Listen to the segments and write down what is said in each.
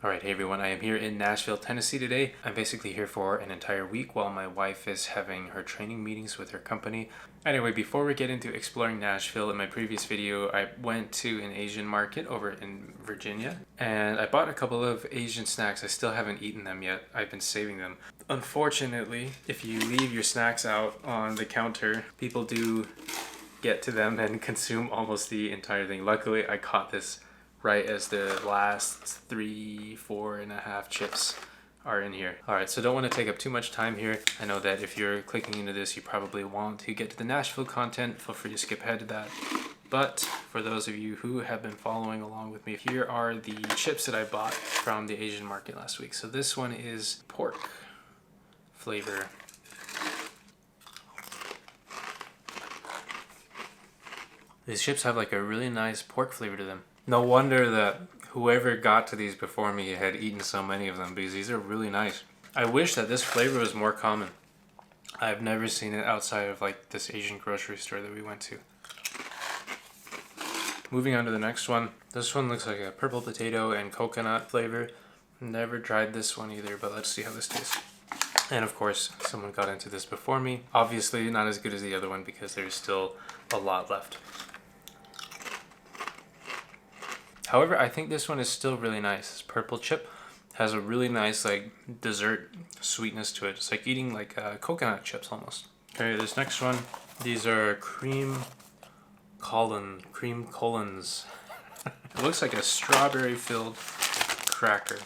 Alright, hey everyone, I am here in Nashville, Tennessee today. I'm basically here for an entire week while my wife is having her training meetings with her company. Anyway, before we get into exploring Nashville, in my previous video, I went to an Asian market over in Virginia and I bought a couple of Asian snacks. I still haven't eaten them yet. I've been saving them. Unfortunately, if you leave your snacks out on the counter, people do get to them and consume almost the entire thing. Luckily, I caught this right as the last 4.5 chips are in here. Alright, so don't want to take up too much time here. I know that if you're clicking into this, you probably want to get to the Nashville content. Feel free to skip ahead to that. But for those of you who have been following along with me, here are the chips that I bought from the Asian market last week. So this one is pork flavor. These chips have like a really nice pork flavor to them. No wonder that whoever got to these before me had eaten so many of them, because these are really nice. I wish that this flavor was more common. I've never seen it outside of like this Asian grocery store that we went to. Moving on to the next one. This one looks like a purple potato and coconut flavor. Never tried this one either, but let's see how this tastes. And of course, someone got into this before me. Obviously not as good as the other one because there's still a lot left. However, I think this one is still really nice. This purple chip has a really nice like dessert sweetness to it. It's like eating like coconut chips almost. Okay, this next one, these are cream Collins. It looks like a strawberry filled cracker.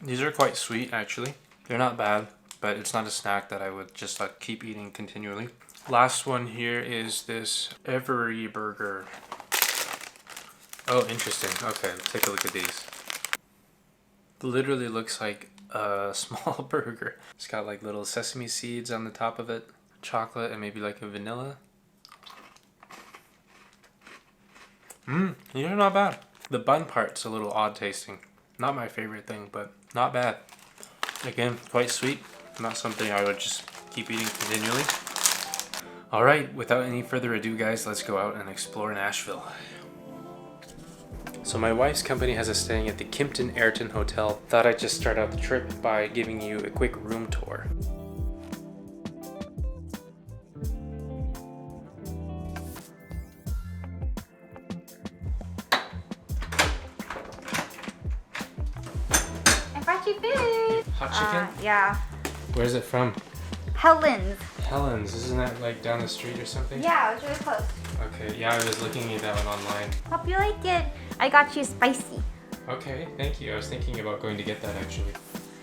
These are quite sweet actually. They're not bad, but it's not a snack that I would just like keep eating continually. Last one here is this Every Burger. Oh, interesting. Okay, let's take a look at these. It literally looks like a small burger. It's got like little sesame seeds on the top of it, chocolate, and maybe like a vanilla. These are not bad. The bun part's a little odd tasting. Not my favorite thing, but not bad. Again, quite sweet. Not something I would just keep eating continually. Alright, without any further ado guys, let's go out and explore Nashville. So my wife's company has us staying at the Kimpton Ayrton Hotel. Thought I'd just start out the trip by giving you a quick room tour. I brought you food. Hot chicken? Yeah. Where's it from? Helen's. Helen's, isn't that like down the street or something? Yeah, it was really close. Okay, yeah, I was looking at that one online. Hope you like it. I got you spicy. Okay, thank you. I was thinking about going to get that actually.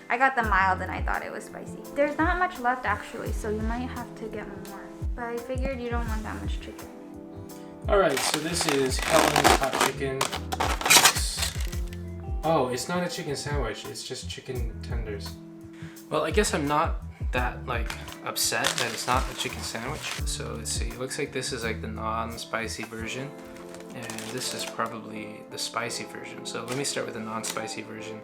I got the mild and I thought it was spicy. There's not much left actually, so you might have to get more. But I figured you don't want that much chicken. Alright, so this is Helen's hot chicken. Oh, it's not a chicken sandwich, it's just chicken tenders. Well, I guess I'm not that like upset that it's not a chicken sandwich. So let's see, it looks like this is like the non-spicy version, and this is probably the spicy version. So let me start with the non-spicy version.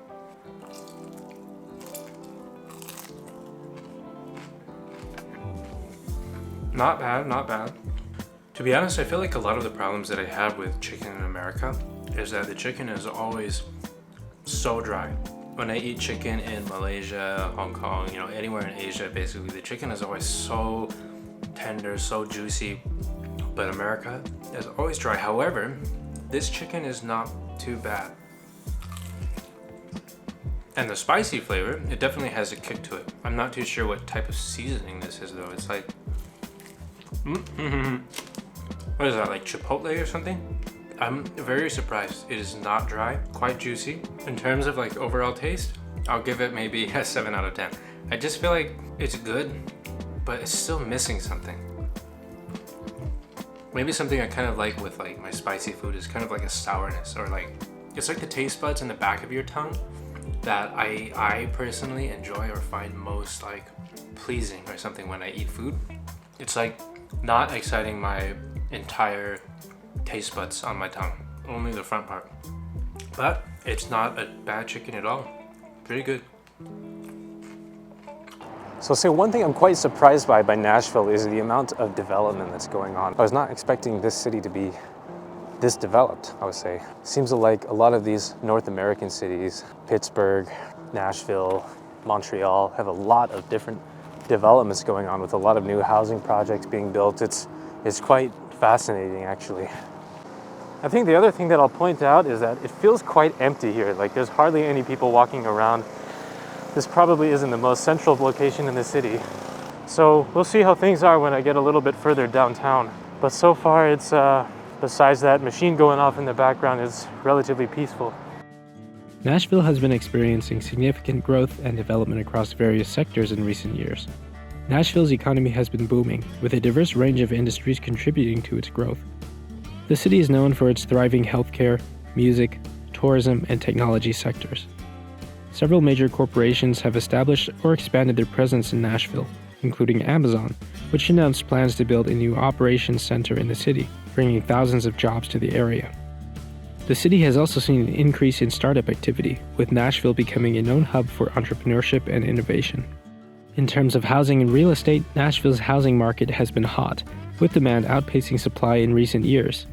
Not bad, not bad. To be honest, I feel like a lot of the problems that I have with chicken in America is that the chicken is always so dry. When I eat chicken in Malaysia, Hong Kong, you know, anywhere in Asia, basically, the chicken is always so tender, so juicy. But America is always dry. However, this chicken is not too bad. And the spicy flavor, it definitely has a kick to it. I'm not too sure what type of seasoning this is though. It's like, what is that, like chipotle or something? I'm very surprised. It is not dry, quite juicy. In terms of like overall taste, I'll give it maybe a 7 out of 10. I just feel like it's good, but it's still missing something. Maybe something I kind of like with like my spicy food is kind of like a sourness, or like, it's like the taste buds in the back of your tongue that I personally enjoy or find most like pleasing or something when I eat food. It's like not exciting my entire taste buds on my tongue, only the front part. But it's not a bad chicken at all. Pretty good. So say one thing I'm quite surprised by Nashville is the amount of development that's going on. I was not expecting this city to be this developed, I would say. Seems like a lot of these North American cities, Pittsburgh, Nashville, Montreal, have a lot of different developments going on with a lot of new housing projects being built. It's quite fascinating, actually. I think the other thing that I'll point out is that it feels quite empty here. Like there's hardly any people walking around. This probably isn't the most central location in the city. So we'll see how things are when I get a little bit further downtown. But so far it's, besides that machine going off in the background, is relatively peaceful. Nashville has been experiencing significant growth and development across various sectors in recent years. Nashville's economy has been booming, with a diverse range of industries contributing to its growth. The city is known for its thriving healthcare, music, tourism, and technology sectors. Several major corporations have established or expanded their presence in Nashville, including Amazon, which announced plans to build a new operations center in the city, bringing thousands of jobs to the area. The city has also seen an increase in startup activity, with Nashville becoming a known hub for entrepreneurship and innovation. In terms of housing and real estate, Nashville's housing market has been hot, with demand outpacing supply in recent years.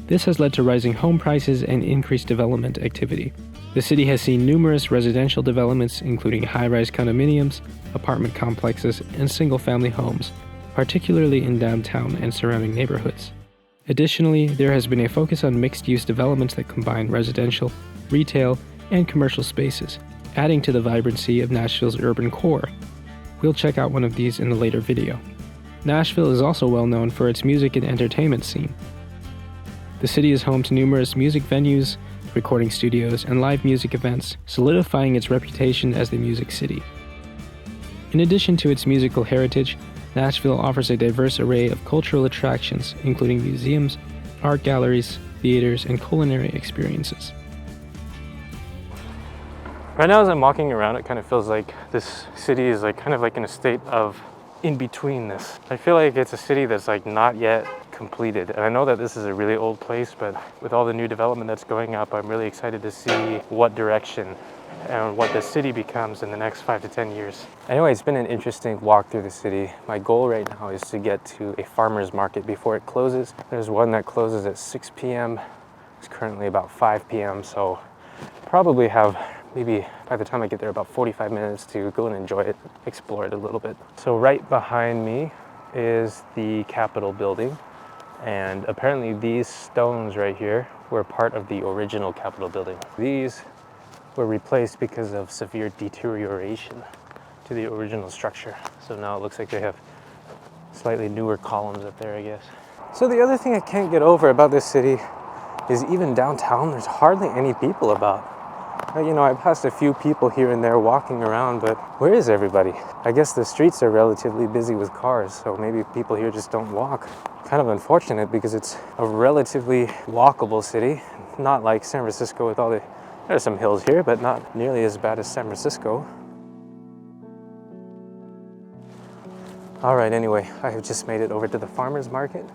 This has led to rising home prices and increased development activity. The city has seen numerous residential developments, including high-rise condominiums, apartment complexes, and single-family homes, particularly in downtown and surrounding neighborhoods. Additionally, there has been a focus on mixed-use developments that combine residential, retail, and commercial spaces, adding to the vibrancy of Nashville's urban core. We'll check out one of these in a later video. Nashville is also well known for its music and entertainment scene. The city is home to numerous music venues, recording studios, and live music events, solidifying its reputation as the music city. In addition to its musical heritage, Nashville offers a diverse array of cultural attractions, including museums, art galleries, theaters, and culinary experiences. Right now as I'm walking around, it kind of feels like this city is kind of in a state of in-betweenness. I feel like it's a city that's not yet completed. And I know that this is a really old place, but with all the new development that's going up, I'm really excited to see what direction and what the city becomes in the next 5 to 10 years. Anyway, it's been an interesting walk through the city. My goal right now is to get to a farmer's market before it closes. There's one that closes at 6 p.m. It's currently about 5 p.m. So probably have maybe by the time I get there about 45 minutes to go and enjoy it, explore it a little bit. So right behind me is the Capitol building. And apparently these stones right here were part of the original Capitol building. These were replaced because of severe deterioration to the original structure. So now it looks like they have slightly newer columns up there, I guess. So the other thing I can't get over about this city is even downtown, there's hardly any people about. You know, I passed a few people here and there walking around, but where is everybody? I guess the streets are relatively busy with cars, so maybe people here just don't walk. Kind of unfortunate because it's a relatively walkable city, not like San Francisco with all the, there's some hills here, but not nearly as bad as San Francisco. All right, anyway, I have just made it over to the farmer's market.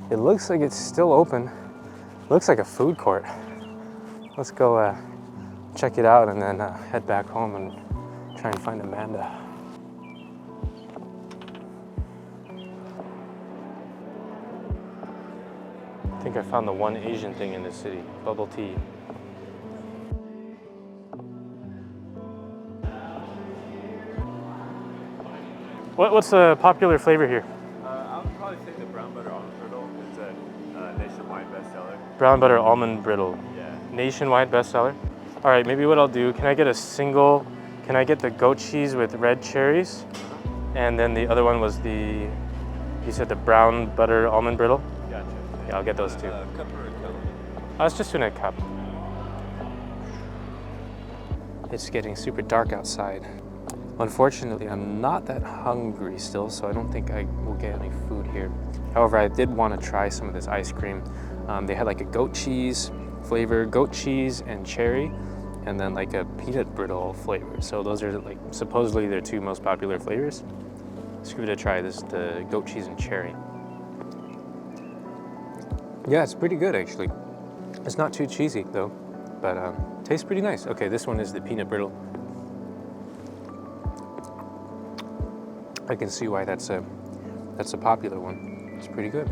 It looks like it's still open. Looks like a food court. Let's go check it out and then head back home and try and find Amanda. I think I found the one Asian thing in this city, bubble tea. What's the popular flavor here? I would probably say the brown butter almond brittle. It's a nationwide bestseller. Brown butter almond brittle. Yeah. Nationwide bestseller. All right, maybe what I'll do, can I get the goat cheese with red cherries? And then the other one was you said the brown butter almond brittle? Gotcha. Yeah, I'll get those two. Cup or a cup? I was just doing a cup. It's getting super dark outside. Unfortunately, I'm not that hungry still, so I don't think I will get any food here. However, I did want to try some of this ice cream. They had a goat cheese flavor, goat cheese and cherry, and then a peanut brittle flavor. So those are supposedly their two most popular flavors. Let's give it a try. This is the goat cheese and cherry. Yeah, it's pretty good actually. It's not too cheesy though, but tastes pretty nice. Okay, this one is the peanut brittle. I can see why that's a popular one. It's pretty good.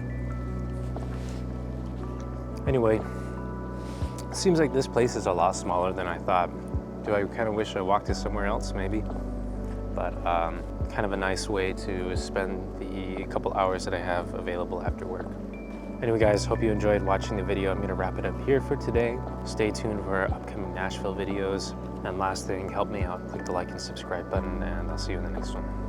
Anyway, seems like this place is a lot smaller than I thought. Do I kind of wish I walked to somewhere else, maybe? But kind of a nice way to spend the couple hours that I have available after work. Anyway guys, hope you enjoyed watching the video. I'm gonna wrap it up here for today. Stay tuned for our upcoming Nashville videos. And last thing, help me out, click the like and subscribe button, and I'll see you in the next one.